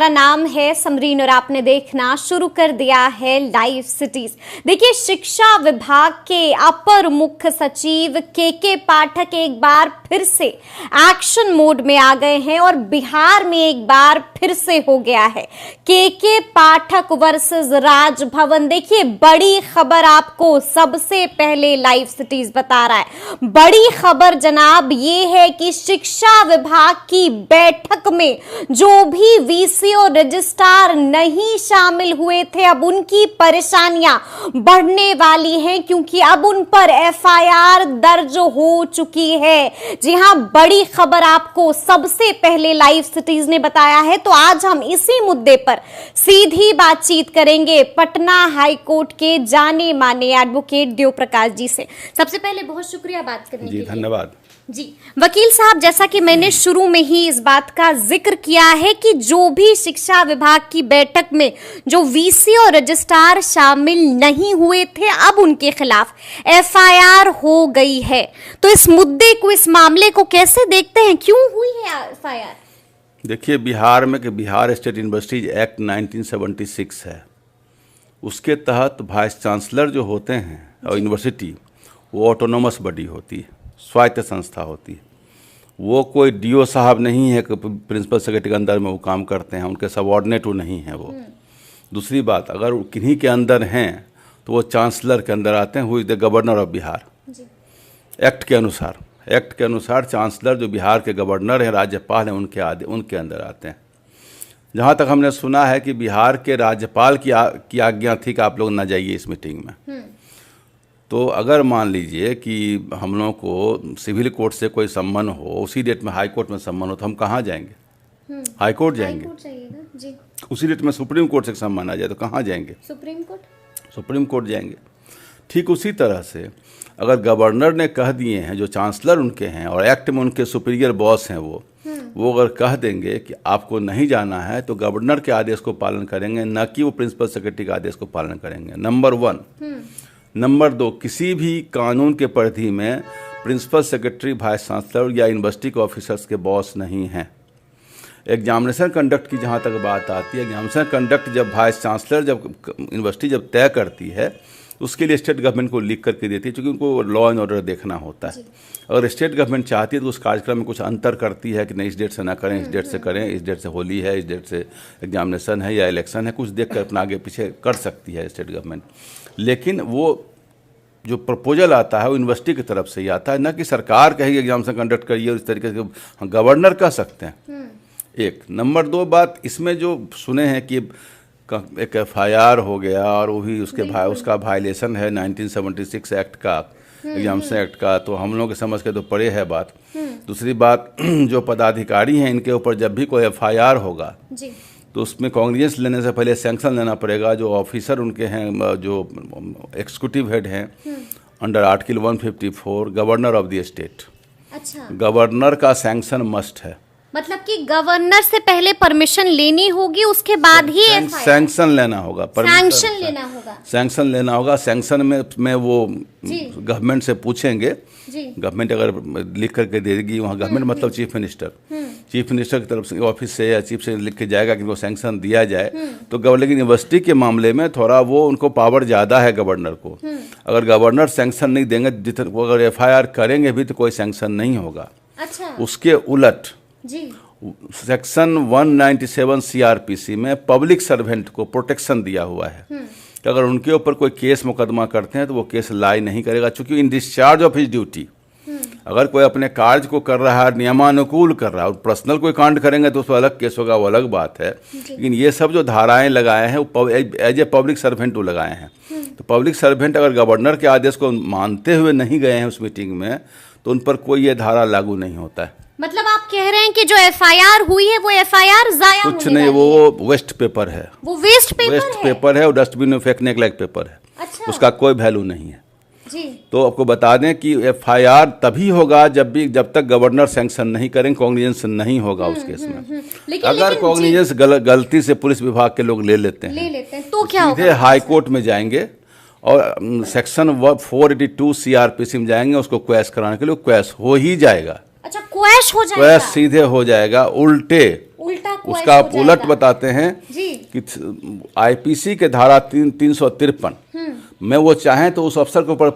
मेरा नाम है समरीन और आपने देखना शुरू कर दिया है लाइव सिटीज। देखिए, शिक्षा विभाग के अपर मुख्य सचिव के पाठक एक बार फिर से एक्शन मोड में आ गए हैं और बिहार में एक बार फिर से हो गया है के पाठक वर्सेस राजभवन। देखिए, बड़ी खबर आपको सबसे पहले लाइव सिटीज बता रहा है। बड़ी खबर जनाब ये है कि शिक्षा विभाग की बैठक में जो भी वीसी और रजिस्ट्रार नहीं शामिल हुए थे, अब उनकी परेशानियां बढ़ने वाली हैं क्योंकि अब उन पर एफआईआर दर्ज हो चुकी है। जी हां, बड़ी खबर आपको सबसे पहले लाइव सिटीज ने बताया है। तो आज हम इसी मुद्दे पर सीधी बातचीत करेंगे पटना हाईकोर्ट के जाने माने एडवोकेट देव प्रकाश जी से। सबसे पहले बहुत शुक्रिया बात करने के लिए। धन्यवाद जी वकील साहब, जैसा कि मैंने शुरू में ही इस बात का जिक्र किया है कि जो भी शिक्षा विभाग की बैठक में जो वीसी और रजिस्ट्रार शामिल नहीं हुए थे, अब उनके खिलाफ एफआईआर हो गई है। तो इस मुद्दे को, इस मामले को कैसे देखते हैं, क्यों हुई है एफआईआर? देखिए, बिहार में कि बिहार स्टेट यूनिवर्सिटीज एक्ट 1976 है, उसके तहत वाइस चांसलर जो होते हैं और यूनिवर्सिटी, वो ऑटोनोमस बॉडी होती है, स्वायत्त संस्था होती है। वो कोई डीओ साहब नहीं है कि प्रिंसिपल सेक्रेटरी के अंदर में वो काम करते हैं, उनके सबऑर्डिनेट वो नहीं है वो। दूसरी बात, अगर किन्हीं के अंदर हैं तो वो चांसलर के अंदर आते हैं, who is the governor of Bihar. Act के अनुसार चांसलर जो बिहार के गवर्नर हैं, राज्यपाल हैं, उनके अंदर आते हैं। जहाँ तक हमने सुना है कि बिहार के राज्यपाल की आज्ञा थी कि आप लोग ना जाइए इस मीटिंग में। तो अगर मान लीजिए कि हम लोगों को सिविल कोर्ट से कोई सम्मन हो, उसी डेट में हाई कोर्ट में सम्मन हो, तो हम कहाँ जाएंगे? हाई कोर्ट जाएंगे। जी। उसी डेट में सुप्रीम कोर्ट से सम्मन आ जाए तो कहाँ जाएंगे? सुप्रीम कोर्ट जाएंगे। ठीक उसी तरह से अगर गवर्नर ने कह दिए हैं, जो चांसलर उनके हैं और एक्ट में उनके सुपीरियर बॉस हैं, वो अगर कह देंगे कि आपको नहीं जाना है, तो गवर्नर के आदेश को पालन करेंगे, न कि वो प्रिंसिपल सेक्रेटरी के आदेश को पालन करेंगे। नंबर 1। नंबर 2, किसी भी कानून के परिधि में प्रिंसिपल सेक्रेटरी, वाइस चांसलर या यूनिवर्सिटी के ऑफिसर्स के बॉस नहीं हैं। एग्जामिनेशन कंडक्ट की जहाँ तक बात आती है, एग्जामिनेशन कंडक्ट जब वाइस चांसलर, जब यूनिवर्सिटी जब तय करती है, उसके लिए स्टेट गवर्नमेंट को लिख करके देती है, क्योंकि उनको लॉ एंड ऑर्डर देखना होता है। अगर स्टेट गवर्नमेंट चाहती है तो उस कार्यक्रम में कुछ अंतर करती है कि नहीं, इस डेट से ना करें, इस डेट से करें, इस डेट से होली है, इस डेट से एग्जामिनेशन है या इलेक्शन है, कुछ देख कर अपना आगे पीछे कर सकती है स्टेट गवर्नमेंट। लेकिन वो जो प्रपोजल आता है वो यूनिवर्सिटी की तरफ से ही आता है, न कि सरकार कहेगी एग्जामिनेशन कंडक्ट करिए, और इस तरीके से गवर्नर कह सकते हैं। एक। नंबर 2 बात, इसमें जो सुने हैं कि एक एफआईआर हो गया और वही उसका वायलेशन है 1976 एक्ट का, एग्जामिनेशन एक्ट का, तो हम लोग के समझ के तो परे है बात। दूसरी बात, जो पदाधिकारी हैं इनके ऊपर जब भी कोई एफआईआर होगा तो उसमें कॉग्निजेंस लेने से पहले सैंक्शन लेना पड़ेगा। जो ऑफिसर उनके हैं, जो एक्सिक्यूटिव हेड हैं, under article 154 governor of the state. अच्छा, गवर्नर का सैंक्शन मस्ट है। मतलब कि गवर्नर से पहले परमिशन लेनी होगी, उसके बाद ही सैंक्शन लेना होगा। सैंक्शन लेना होगा। सैंक्शन में वो गवर्नमेंट से पूछेंगे। गवर्नमेंट अगर लिख करके देगी, वहाँ गवर्नमेंट मतलब चीफ मिनिस्टर की तरफ से, ऑफिस से या चीफ से लिख के जाएगा कि वो सैंक्शन दिया जाए तो लेकिन यूनिवर्सिटी के मामले में थोड़ा वो उनको पावर ज़्यादा है गवर्नर को। अगर गवर्नर सैंक्शन नहीं देंगे, अगर एफआईआर करेंगे भी तो कोई सैंक्शन नहीं होगा। अच्छा। उसके उलट सेक्शन 197 सीआरपीसी में पब्लिक सर्वेंट को प्रोटेक्शन दिया हुआ है कि अगर उनके ऊपर कोई केस मुकदमा करते हैं तो वो केस लाई नहीं करेगा, चूंकि इन डिस्चार्ज ऑफ हिज ड्यूटी। अगर कोई अपने कार्य को कर रहा है, नियमानुकूल कर रहा है, और पर्सनल कोई कांड करेंगे तो उस पर अलग केस होगा, वो अलग बात है। लेकिन ये सब जो धाराएं लगाए हैं वो एज ए पब्लिक सर्वेंट वो लगाए हैं। तो पब्लिक सर्वेंट अगर गवर्नर के आदेश को मानते हुए नहीं गए हैं उस मीटिंग में, तो उन पर कोई ये धारा लागू नहीं होता है। मतलब आप कह रहे हैं कि जो एफआईआर हुई है वो एफआईआर जाया कुछ नहीं, वो वेस्ट पेपर है। वो वेस्ट पेपर है और डस्टबिन में फेंकने के लायक पेपर है। अच्छा। उसका कोई वैल्यू नहीं है। जी। तो आपको बता दें कि एफआईआर तभी होगा जब तक गवर्नर सैंक्शन नहीं करेंगे, कॉग्निजेंस नहीं होगा उस केस में। अगर कॉग्निजेंस गलती से पुलिस विभाग के लोग ले लेते हैं तो क्या सीधे हाई कोर्ट में जाएंगे और सेक्शन 482 सीआरपीसी में जाएंगे, उसको क्वैश कराने के लिए क्वैश हो ही जाएगा। अच्छा, क्वैश हो जाएगा, क्वैश सीधे हो जाएगा। उल्टे उसका उलट बताते हैं कि आईपीसी के धारा 353 में वो चाहें तो उस अफसर के ऊपर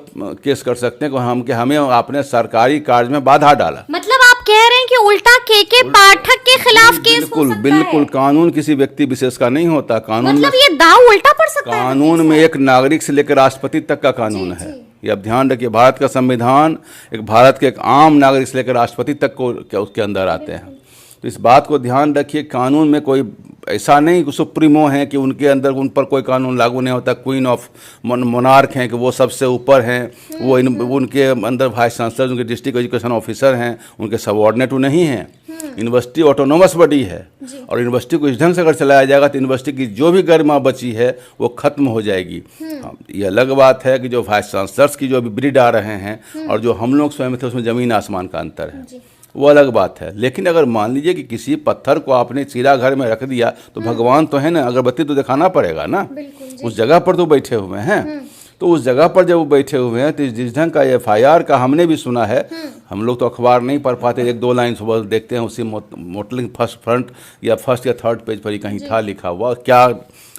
केस कर सकते हैं कि हमें अपने सरकारी कार्य में बाधा डाला। मतलब आप कह रहे हैं कि उल्टा के पाठक के खिलाफ केस हो सकता है? बिल्कुल। कानून किसी व्यक्ति विशेष का नहीं होता। कानून मतलब ये दाव उल्टा पड़ सकता है? कानून में एक नागरिक से लेकर राष्ट्रपति तक का कानून है। ये अब ध्यान रखिए, भारत का संविधान भारत के एक आम नागरिक से लेकर राष्ट्रपति तक को उसके अंदर आते हैं। तो इस बात को ध्यान रखिए, कानून में कोई ऐसा नहीं कि सुप्रीमो हैं कि उनके अंदर उन पर कोई कानून लागू नहीं होता। क्वीन ऑफ मोनार्क हैं कि वो सबसे ऊपर हैं, वो उनके अंदर वाइस चांसलर, उनके डिस्ट्रिक्ट एजुकेशन ऑफिसर हैं, उनके सबऑर्डिनेट वो नहीं हैं। यूनिवर्सिटी ऑटोनोमस बॉडी है और यूनिवर्सिटी को इस ढंग से अगर चलाया जाएगा तो यूनिवर्सिटी की जो भी गरिमा बची है वो खत्म हो जाएगी। ये अलग बात है कि जो वाइस चांसलर्स की जो अभी ब्रीड आ रहे हैं और जो हम लोग स्वयं थे, उसमें ज़मीन आसमान का अंतर है, वो अलग बात है। लेकिन अगर मान लीजिए कि किसी पत्थर को आपने चीरा घर में रख दिया तो भगवान तो है ना, अगरबत्ती तो दिखाना पड़ेगा ना। उस जगह पर तो बैठे हुए हैं, तो उस जगह पर जब वो बैठे हुए हैं तो जिस ढंग का FIR का हमने भी सुना है, हम लोग तो अखबार नहीं पढ़ पाते, 1-2 लाइन सुबह देखते हैं, उसी मोटलिंग फर्स्ट फ्रंट या फर्स्ट या थर्ड पेज पर ही कहीं था लिखा हुआ। क्या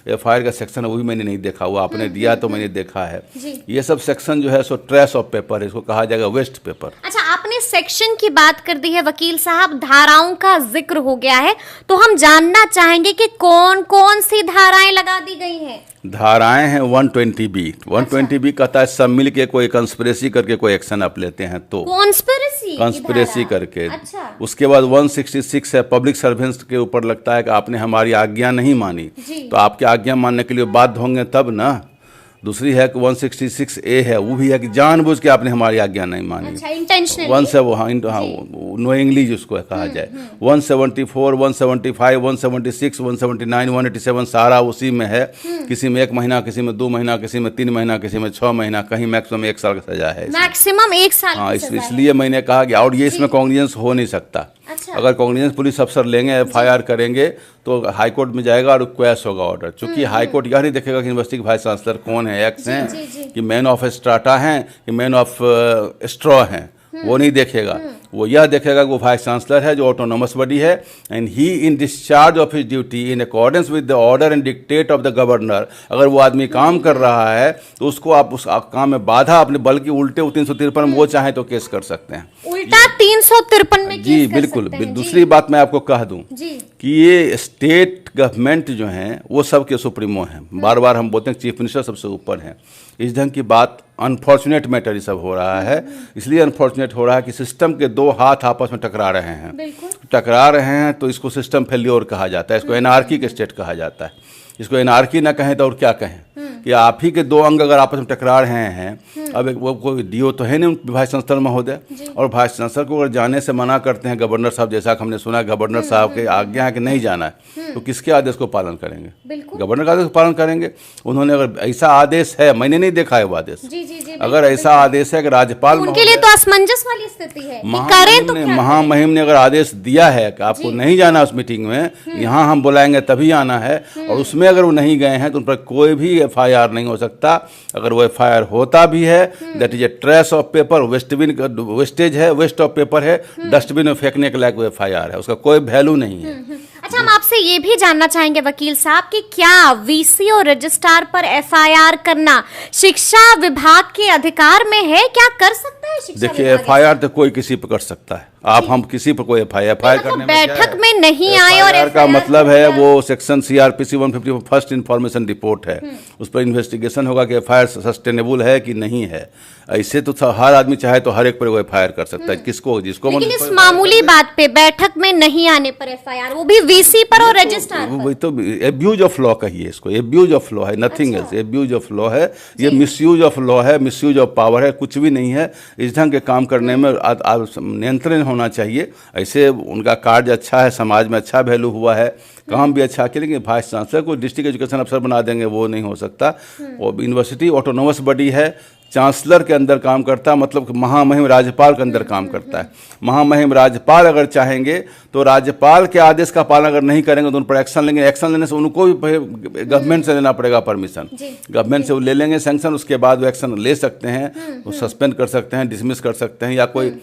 FIR का सेक्शन है वो भी मैंने नहीं देखा हुआ, आपने दिया तो मैंने देखा है। ये सब सेक्शन जो है सो ट्रेस ऑफ पेपर है, इसको कहा जाएगा वेस्ट पेपर। अच्छा, आपने सेक्शन की बात कर दी है वकील साहब, धाराओं का जिक्र हो गया है, तो हम जानना चाहेंगे कि कौन कौन सी धाराएं लगा दी गई हैं? धाराएं हैं 120B। 120B कहता है सब मिल के कोई कंस्पिरेसी करके कोई एक्शन आप लेते हैं तो कंस्पिरेसी करके। अच्छा। उसके बाद 166 है पब्लिक सर्वेंट्स के ऊपर लगता है कि आपने हमारी आज्ञा नहीं मानी तो आपकी आज्ञा मानने के लिए बाध्य होंगे तब ना। दूसरी है कि 166A है, वो भी है कि जानबूझ के आपने हमारी आज्ञा नहीं मानी। अच्छा, इंटेंशनली। नोइंगली जिसको कहा जाए। 174, 175, 176, 179, 187 सारा उसी में है। किसी में 1 महीना, किसी में 2 महीना, किसी में 3 महीना, किसी में 6 महीना, कहीं मैक्सिमम 1 साल का सजा है। मैक्सिमम 1 साल। हाँ, इसलिए मैंने कहा कि और ये इसमें कॉग्निजेंस हो नहीं सकता। अच्छा। अगर कॉग्निजेंस पुलिस अफसर लेंगे, FIR करेंगे तो हाई कोर्ट में जाएगा और क्वेश होगा ऑर्डर। चूंकि हाई कोर्ट यह नहीं देखेगा कि यूनिवर्सिटी के वाइस चांसलर कौन है, एक्स हैं कि मैन ऑफ स्ट्राटा हैं कि मैन ऑफ स्ट्रॉ हैं, वो नहीं देखेगा। वो यह देखेगा कि वो वाइस चांसलर है जो ऑटोनोमस बॉडी है and he in discharge of his duty in accordance with the order and dictate of the governor. अगर वो आदमी काम कर रहा है तो उसको आप उस काम में बाधा अपने बल्कि उल्टे 353 में वो चाहे तो केस कर सकते हैं। उल्टा 353 में जी बिल्कुल। दूसरी बात मैं आपको कह दूं कि ये स्टेट गवर्नमेंट जो हैं वो सबके सुप्रीमो हैं। बार बार हम बोलते हैं चीफ मिनिस्टर सबसे ऊपर हैं। इस ढंग की बात अनफॉर्चुनेट मैटर ये सब हो रहा है। इसलिए अनफॉर्चुनेट हो रहा है कि सिस्टम के 2 हाथ आपस में टकरा रहे हैं। टकरा रहे हैं तो इसको सिस्टम फेल्योर कहा जाता है, इसको एनार्की के स्टेट कहा जाता है। इसको एनार्की ना कहें तो और क्या कहें कि आप ही के 2 अंग अगर आपस में टकरा रहे हैं। अब वो कोई DO तो है नहीं वाइस चांसलर महोदय, और वाइस चांसलर को अगर जाने से मना करते हैं गवर्नर साहब, जैसा कि हमने सुना गवर्नर साहब के आज्ञा है कि नहीं जाना है, तो किसके आदेश को पालन करेंगे? गवर्नर का आदेश को पालन करेंगे। उन्होंने अगर ऐसा आदेश है, मैंने नहीं देखा है वो आदेश, अगर ऐसा आदेश है कि राज्यपाल उनके लिए तो असमंजस वाली स्थिति है, महामहिम ने अगर आदेश दिया है कि आपको नहीं जाना उस मीटिंग में, यहाँ हम बुलाएंगे तभी आना है, और उसमें अगर वो नहीं गए हैं तो उन पर कोई भी FIR नहीं हो सकता। अगर वो FIR होता भी है that is a trace of paper, wastage है, वेस्ट ऑफ पेपर है, डस्टबिन में फेंकने के लायक वो FIR है, उसका कोई वैल्यू नहीं है। अच्छा, हम आपसे ये भी जानना चाहेंगे वकील साहब कि क्या VC और रजिस्ट्रार पर FIR करना शिक्षा विभाग के अधिकार में है? क्या कर सकता है शिक्षा? देखिए, FIR तो कोई किसी पर कर सकता है। आप हम किसी पर कोई FIR करने में बैठक में नहीं आए और FIR का मतलब है वो section CRPC 150 first information report है, उस पर इन्वेस्टिगेशन होगा कि FIR सस्टेनेबल है कि नहीं है। ऐसे तो हर आदमी चाहे तो हर एक पर वो FIR कर सकता है, किसको जिसको। लेकिन इस मामूली बात पे बैठक में नहीं आने पर FIR, वो भी VC पर और रजिस्ट्रार पर, वही तो एब्यूज ऑफ लॉ कहिए इसको, एब्यूज ऑफ लॉ है, nothing else. Abuse of law है ये, मिसयूज ऑफ लॉ है, मिसयूज ऑफ पावर है, कुछ भी नहीं है। इस ढंग के काम करने में नियंत्रण होना चाहिए। ऐसे उनका कार्य अच्छा है, समाज में अच्छा वैल्यू हुआ है, काम भी अच्छा किया, लेकिन वाइस चांसलर को डिस्ट्रिक्ट एजुकेशन अफसर बना देंगे वो नहीं हो सकता। और यूनिवर्सिटी ऑटोनोमस बॉडी है, चांसलर के अंदर काम करता है, मतलब महामहिम राज्यपाल के अंदर काम करता है। महामहिम राज्यपाल अगर चाहेंगे तो राज्यपाल के आदेश का पालन अगर नहीं करेंगे तो उन पर एक्शन लेंगे। एक्शन लेने से उनको भी गवर्नमेंट से लेना पड़ेगा परमिशन, गवर्नमेंट से वो ले लेंगे सैंक्शन, उसके बाद वो एक्शन ले सकते हैं, वो सस्पेंड कर सकते हैं, डिसमिस कर सकते हैं, या कोई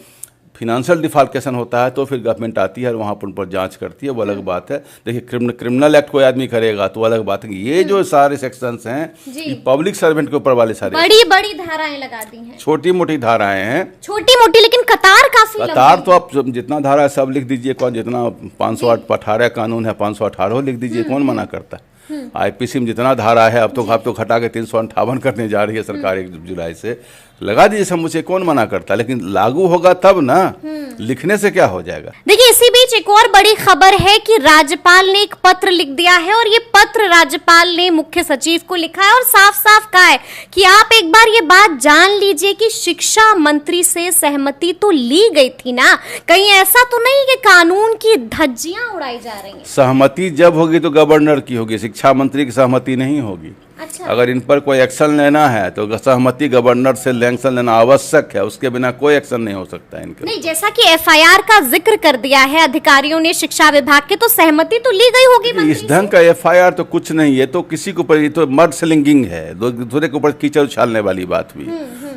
फिनेंशियल डिफाल्केशन होता है तो फिर गवर्नमेंट आती है और वहाँ पर उन पर जांच करती है, वो अलग बात है। देखिए क्रिमिनल एक्ट कोई आदमी करेगा तो वो अलग बात है। ये जो सारे सेक्शंस हैं ये पब्लिक सर्वेंट के ऊपर वाले सारे बड़ी बड़ी धाराएं लगा दी हैं, छोटी मोटी धाराएं हैं, छोटी मोटी, लेकिन कतार काफी लंबी। कतार तो आप जितना धारा है सब लिख दीजिए, कौन जितना 518 कानून है 518 लिख दीजिए, कौन मना करता है। आईपीसी में जितना धारा है अब तो घटा के 358 करने जा रही है सरकार 1 जुलाई से, लगा दीजिए सब, मुझे कौन मना करता, लेकिन लागू होगा तब ना, लिखने से क्या हो जाएगा। देखिए इसी बीच एक और बड़ी खबर है कि राज्यपाल ने एक पत्र लिख दिया है और ये पत्र राज्यपाल ने मुख्य सचिव को लिखा है और साफ साफ कहा है कि आप एक बार ये बात जान लीजिए कि शिक्षा मंत्री से सहमति तो ली गई थी ना, कहीं ऐसा तो नहीं कि कानून की धज्जियां उड़ाई जा रही हैं। सहमति जब होगी तो गवर्नर की होगी, शिक्षा मंत्री की सहमति नहीं होगी। अच्छा। अगर इन पर कोई एक्शन लेना है तो सहमति गवर्नर से एक्शन लेना आवश्यक है, उसके बिना कोई एक्शन नहीं हो सकता है इनके। नहीं, जैसा कि एफआईआर का जिक्र कर दिया है अधिकारियों ने शिक्षा विभाग के, तो सहमति तो ली गई होगी मंत्री इस ढंग का एफआईआर तो कुछ नहीं है, तो किसी के ऊपर, ये तो मर्ड स्लिंगिंग है, दूसरे के ऊपर कीचड़ उछालने वाली बात हुई,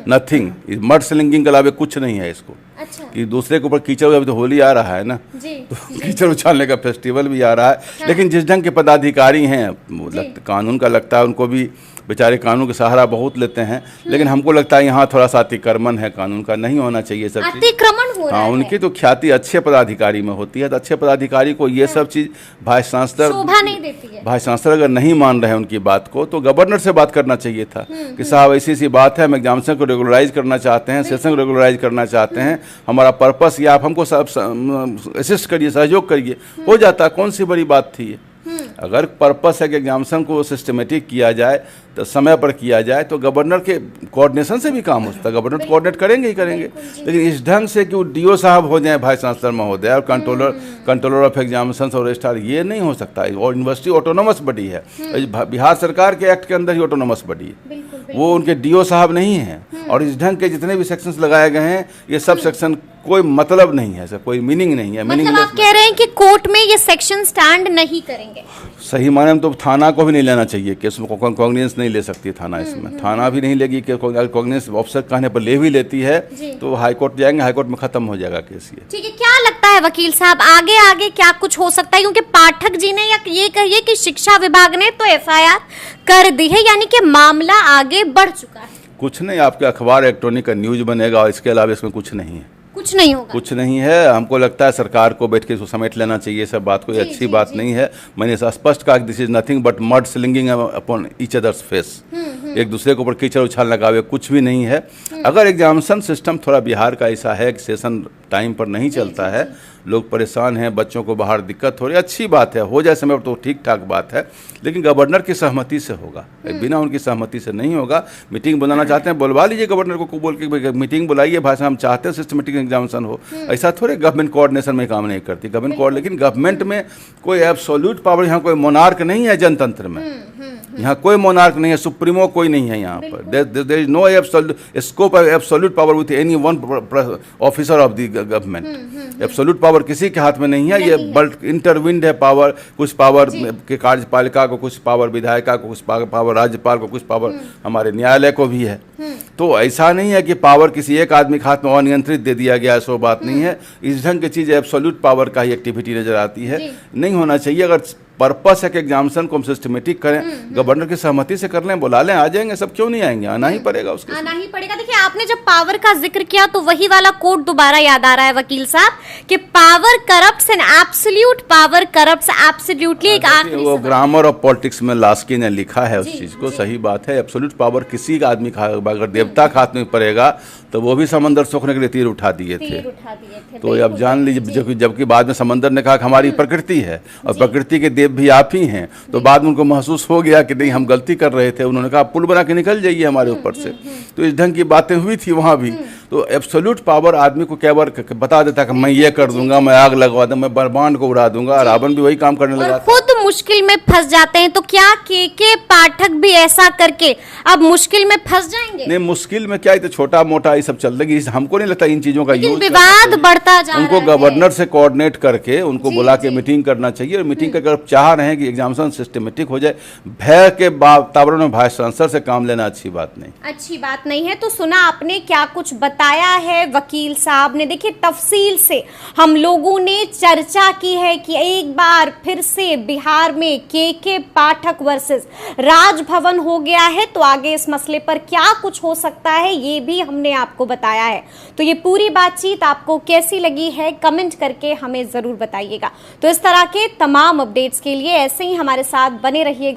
नथिंग। मर्ड स्लिंगिंग के अलावा कुछ नहीं है इसको। अच्छा। कि दूसरे के ऊपर कीचड़, अभी तो होली आ रहा है ना जी, तो कीचड़ उछालने का फेस्टिवल भी आ रहा है। हाँ। लेकिन जिस ढंग के पदाधिकारी हैं कानून का लगता है उनको भी बेचारे कानून का सहारा बहुत लेते हैं, लेकिन हमको लगता है यहाँ थोड़ा सा अतिक्रमण है, कानून का नहीं होना चाहिए सब चीज। अतिक्रमण हो रहा है। उनकी तो ख्याति अच्छे पदाधिकारी में होती है, तो अच्छे पदाधिकारी को ये सब चीज वाइस चांसलर शोभा नहीं देती है। वाइस चांसलर अगर नहीं मान रहे उनकी बात को तो गवर्नर से बात करना चाहिए था कि साहब ऐसी सी बात है, हम एग्जामिनेशन को रेगुलराइज करना चाहते हैं, सेशन को रेगुलराइज करना चाहते हैं, हमारा पर्पस या आप हमको असिस्ट करिए, सहयोग करिए, हो जाता। कौन सी बड़ी बात थी ये? अगर पर्पस है कि एग्जामिनेशन को सिस्टमेटिक किया जाए तो समय पर किया जाए तो गवर्नर के कोऑर्डिनेशन से भी काम हो सकता है, गवर्नर कोऑर्डिनेट करेंगे ही करेंगे। लेकिन इस ढंग से कि वो डीओ साहब हो जाए वाइस चांसलर महोदय और कंट्रोलर ऑफ एग्जामिनेशन और रजिस्ट्रार, ये नहीं हो सकता। और यूनिवर्सिटी ऑटोनोमस बॉडी है, बिहार सरकार के एक्ट के अंदर ही ऑटोनोमस बॉडी है, वो उनके डीओ साहब नहीं है। और इस ढंग के जितने भी सेक्शंस लगाए गए हैं ये सब सेक्शन कोई मतलब नहीं है, सर कोई मीनिंग नहीं है। मतलब आप कह रहे हैं कि कोर्ट में ये सेक्शन स्टैंड नहीं करेंगे? सही माने में तो थाना को भी नहीं लेना चाहिए कि उसमें कॉग्निजेंस नहीं ले सकती थाना, इसमें थाना भी नहीं लेगी कि कॉग्निजेंस ऑफिसर कहने पर ले भी लेती है तो हाईकोर्ट जाएंगे, हाईकोर्ट में खत्म हो जाएगा केस। ये ठीक है, क्या लगता है वकील साहब आगे आगे क्या कुछ हो सकता है? क्योंकि पाठक जी ने या ये कहिए कि शिक्षा विभाग ने तो एफआईआर कर दी है, यानी कि मामला आगे बढ़ चुका है। कुछ नहीं, आपके अखबार इलेक्ट्रॉनिक का न्यूज बनेगा और इसके अलावा इसमें कुछ नहीं है, कुछ नहीं होगा, कुछ नहीं है। हमको लगता है सरकार को बैठ के इसको समेट लेना चाहिए, सब बात कोई अच्छी बात नहीं है। मैंने स्पष्ट कहा this is nothing but mud slinging upon each others face, एक दूसरे के ऊपर कीचड़ उछालने का कुछ भी नहीं है। अगर एग्जामिनेशन सिस्टम थोड़ा बिहार का ऐसा है कि सेशन टाइम पर नहीं चलता है, लोग परेशान हैं, बच्चों को बाहर दिक्कत हो रही है, अच्छी बात है, हो जाए समय पर तो ठीक ठाक बात है, लेकिन गवर्नर की सहमति से होगा, बिना उनकी सहमति से नहीं होगा। मीटिंग बुलाना चाहते हैं, बुलवा लीजिए गवर्नर को बोल के मीटिंग बुलाइए, भाषा हम चाहते हैं सिस्टमेटिक एग्जामिनेशन हो। ऐसा थोड़े गवर्नमेंट कोऑर्डिनेशन में काम नहीं करती गवर्नमेंट लेकिन गवर्नमेंट में कोई एब्सोल्यूट पावर, यहाँ कोई मोनार्क नहीं है जनतंत्र में, यहाँ कोई मोनार्क नहीं है, सुप्रीमो कोई नहीं है यहाँ पर। There is no scope of absolute power with any one officer of the government. Absolute power किसी के हाथ में नहीं है, ये बल्ट इंटरविंड है पावर, कुछ पावर के कार्यपालिका को, कुछ पावर विधायिका को, कुछ पावर राज्यपाल को, कुछ पावर हमारे न्यायालय को भी है। तो ऐसा नहीं है कि पावर किसी एक आदमी के हाथ में अनियंत्रित दे दिया गया, ऐसा बात नहीं है। इस ढंग की चीज़ एब्सोल्यूट पावर का ही एक्टिविटी नजर आती है, नहीं होना चाहिए। अगर पर्पस है कि एग्जामिनेशन को हम सिस्टमेटिक करें, गवर्नर की सहमति से कर लें, बुला लें, आ जाएंगे, सब क्यों नहीं आएंगे, आना ही पड़ेगा, उसके आना ही पड़ेगा। देखिए आपने जब पावर का जिक्र किया तो वही वाला कोट दोबारा याद आ रहा है वकील साहब कि power corrupts and absolute power corrupts absolutely. एक आखिरी वो ग्रामर ऑफ पॉलिटिक्स में लास्की ने लिखा है उस चीज को, सही बात है। एब्सोल्यूट पावर किसी का आदमी अगर देवता के हाथ में पड़ेगा तो वो भी समंदर सोखने के लिए तीर उठा दिए थे। तो अब जान लीजिए, जबकि बाद में समंदर ने कहा कि हमारी प्रकृति है और प्रकृति के देव भी आप ही हैं, तो बाद में उनको महसूस हो गया कि नहीं हम गलती कर रहे थे, उन्होंने कहा पुल बना के निकल जाइए हमारे ऊपर से। तो इस ढंग की बातें हुई थी वहाँ भी। तो एब्सोल्यूट पावर आदमी को क्या बार बता देता कि मैं ये कर दूंगा, मैं आग लगवा दूंगा, मैं ब्रह्मांड को उड़ा दूंगा। रावण भी वही काम करने लगा। खुद मुश्किल में फंस जाते हैं, तो क्या के पाठक भी ऐसा करके अब मुश्किल में फंस जाएंगे? नहीं, मुश्किल में क्या है, तो छोटा मोटा ये सब चल रही, हमको नहीं लगता इन चीजों का यूज विवाद बढ़ता जा रहा है। उनको गवर्नर से कोऑर्डिनेट करके उनको बुला के मीटिंग करना चाहिए, और मीटिंग करके अगर चाह रहे हैं कि एग्जामिनेशन सिस्टमेटिक हो जाए, भय के वातावरण में वाइस चांसलर से काम लेना अच्छी बात नहीं है। तो सुना आपने क्या कुछ बताया है वकील साहब ने। देखिए, तफसील से हम लोगों ने चर्चा की है कि एक बार फिर से बिहार में के पाठक वर्सेस राजभवन हो गया है, तो आगे इस मसले पर क्या कुछ हो सकता है ये भी हमने आपको बताया है। तो ये पूरी बातचीत आपको कैसी लगी है कमेंट करके हमें जरूर बताइएगा। तो इस तरह के तमाम अपडेट्स के लिए ऐसे ही हमारे साथ बने रहिए।